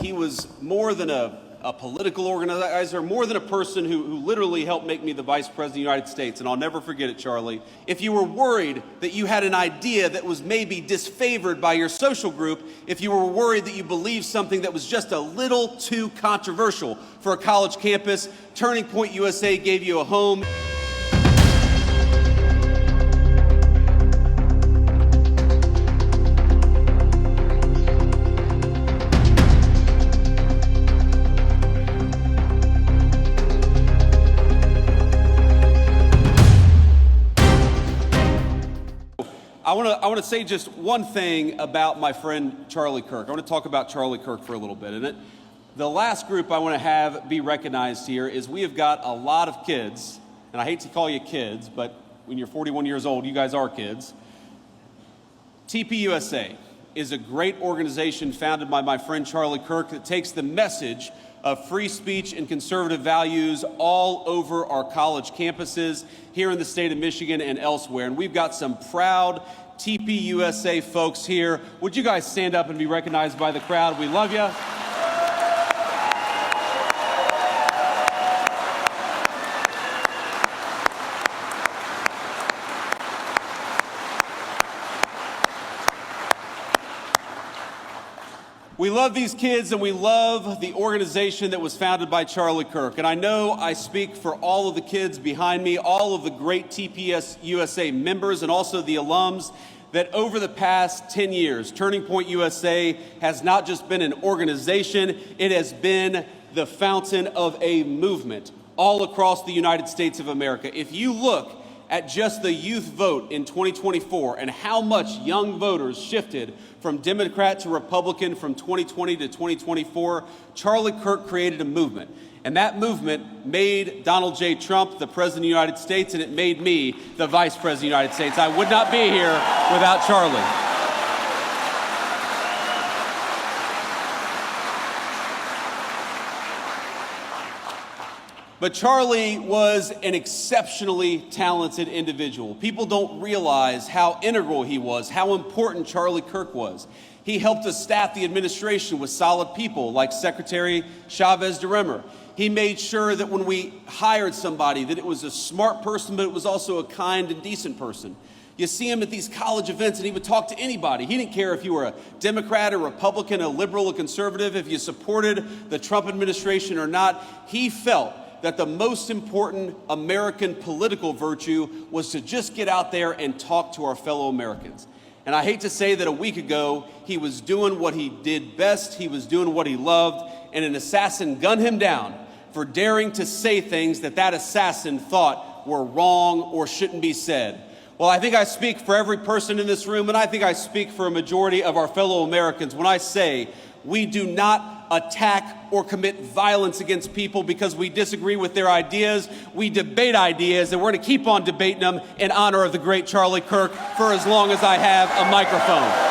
He was more than a political organizer, more than a person who literally helped make me the Vice President of the United States. And I'll never forget it, Charlie. If you were worried that you had an idea that was maybe disfavored by your social group, if you were worried that you believed something that was just a little too controversial for a college campus, Turning Point USA gave you a home. I want to say just one thing about my friend Charlie Kirk. I want to talk about Charlie Kirk for a little bit. And the last group I want to have be recognized here is we have got a lot of kids, and I hate to call you kids, but when you're 41 years old, you guys are kids. TPUSA is a great organization founded by my friend Charlie Kirk that takes the message of free speech and conservative values all over our college campuses here in the state of Michigan and elsewhere. And we've got some proud TPUSA folks here. Would you guys stand up and be recognized by the crowd? We love you. We love these kids, and we love the organization that was founded by Charlie Kirk. And I know I speak for all of the kids behind me, all of the great TPUSA members, and also the alums, that over the past 10 years, Turning Point USA has not just been an organization, it has been the fountain of a movement all across the United States of America. If you look at just the youth vote in 2024 and how much young voters shifted from Democrat to Republican from 2020 to 2024, Charlie Kirk created a movement. And that movement made Donald J. Trump the President of the United States, and it made me the Vice President of the United States. I would not be here without Charlie. But Charlie was an exceptionally talented individual. People don't realize how integral he was, how important Charlie Kirk was. He helped us staff the administration with solid people like Secretary Chavez de Remer. He made sure that when we hired somebody, that it was a smart person, but it was also a kind and decent person. You see him at these college events, and he would talk to anybody. He didn't care if you were a Democrat, a Republican, a liberal, a conservative, if you supported the Trump administration or not. He felt that the most important American political virtue was to just get out there and talk to our fellow Americans. And I hate to say that a week ago, he was doing what he did best, he was doing what he loved, and an assassin gunned him down for daring to say things that that assassin thought were wrong or shouldn't be said. Well, I think I speak for every person in this room, and I think I speak for a majority of our fellow Americans when I say we do not attack or commit violence against people because we disagree with their ideas. We debate ideas, and we're going to keep on debating them in honor of the great Charlie Kirk for as long as I have a microphone.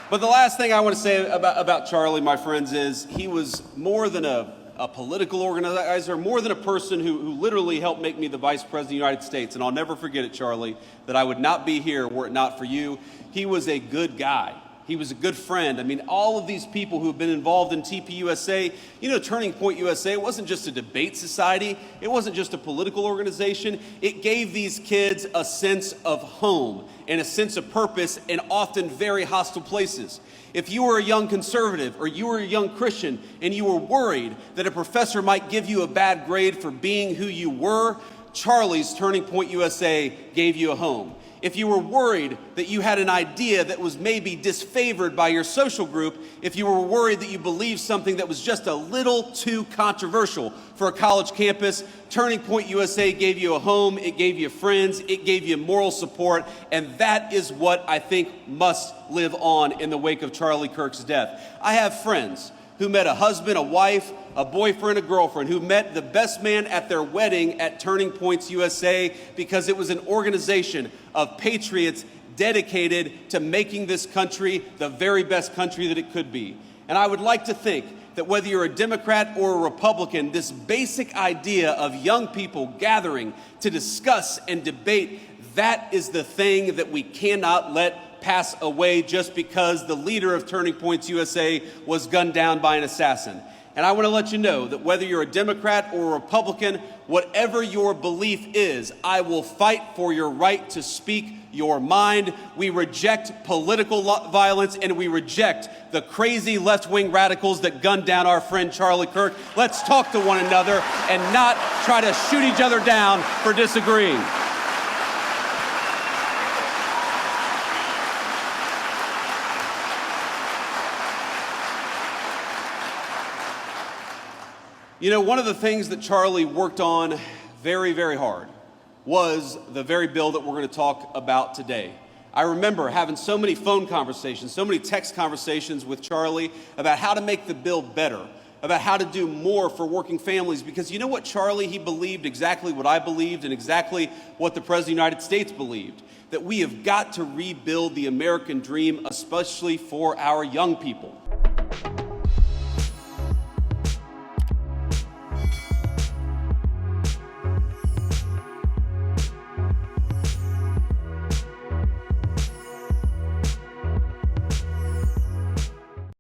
But the last thing I want to say about Charlie, my friends, is he was more than a political organizer, more than a person who literally helped make me the Vice President of the United States. And I'll never forget it, Charlie, that I would not be here were it not for you. He was a good guy. He was a good friend. I mean, all of these people who have been involved in TPUSA, you know, Turning Point USA, it wasn't just a debate society. It wasn't just a political organization. It gave these kids a sense of home and a sense of purpose in often very hostile places. If you were a young conservative or you were a young Christian and you were worried that a professor might give you a bad grade for being who you were, Charlie's Turning Point USA gave you a home. If you were worried that you had an idea that was maybe disfavored by your social group, if you were worried that you believed something that was just a little too controversial for a college campus, Turning Point USA gave you a home, it gave you friends, it gave you moral support, and that is what I think must live on in the wake of Charlie Kirk's death. I have friends who met a husband, a wife, a boyfriend, a girlfriend, who met the best man at their wedding at Turning Points USA because it was an organization of patriots dedicated to making this country the very best country that it could be. And I would like to think that whether you're a Democrat or a Republican, this basic idea of young people gathering to discuss and debate, that is the thing that we cannot let pass away just because the leader of Turning Points USA was gunned down by an assassin. And I want to let you know that whether you're a Democrat or a Republican, whatever your belief is, I will fight for your right to speak your mind. We reject political violence, and we reject the crazy left-wing radicals that gunned down our friend Charlie Kirk. Let's talk to one another and not try to shoot each other down for disagreeing. You know, one of the things that Charlie worked on very, very hard was the very bill that we're going to talk about today. I remember having so many phone conversations, so many text conversations with Charlie about how to make the bill better, about how to do more for working families. Because you know what, Charlie, he believed exactly what I believed and exactly what the President of the United States believed, that we have got to rebuild the American dream, especially for our young people.